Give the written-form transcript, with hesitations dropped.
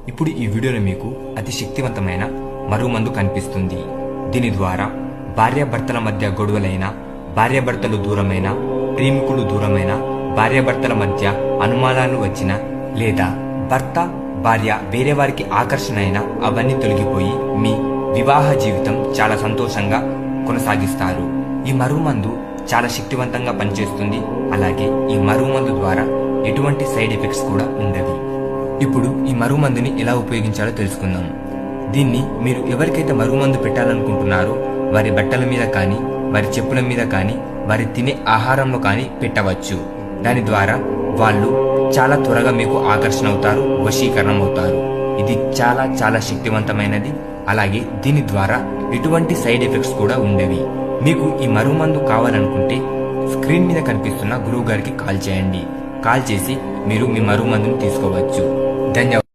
ఇప్పుడు ఈ వీడియోలో మీకు అతి శక్తివంతమైన మరుగుమందు కనిపిస్తుంది. దీని ద్వారా భార్యాభర్తల మధ్య గొడవలైన, భార్యాభర్తలు దూరమైన, ప్రేమికులు దూరమైన, భార్యాభర్తల మధ్య అనుమానాలు వచ్చిన, లేదా భర్త భార్య వేరే వారికి ఆకర్షణ అయినా అవన్నీ తొలగిపోయి మీ వివాహ జీవితం చాలా సంతోషంగా కొనసాగిస్తారు. ఈ మరుగుమందు చాలా శక్తివంతంగా పనిచేస్తుంది. అలాగే ఈ మరుగుమందు ద్వారా ఎటువంటి సైడ్ ఎఫెక్ట్స్ కూడా ఉండవు. ఇప్పుడు ఈ మరుగుమందుని ఎలా ఉపయోగించాలో తెలుసుకుందాం. దీన్ని మీరు ఎవరికైతే మరుగుమందు పెట్టాలనుకుంటున్నారో వారి బట్టల మీద కానీ, వారి చెప్పుల మీద కానీ, వారి తినే ఆహారంలో కానీ పెట్టవచ్చు. దాని ద్వారా వాళ్ళు చాలా త్వరగా మీకు ఆకర్షణ అవుతారు, వశీకరణం అవుతారు. ఇది చాలా చాలా శక్తివంతమైనది. అలాగే దీని ద్వారా ఎటువంటి సైడ్ ఎఫెక్ట్స్ కూడా ఉండేవి. మీకు ఈ మరుగుమందు కావాలనుకుంటే స్క్రీన్ మీద కనిపిస్తున్న గురువు గారికి కాల్ చేయండి. కాల్ చేసి మీరు మీ మరుగుమందుని తీసుకోవచ్చు. ధన్యవాదాలు.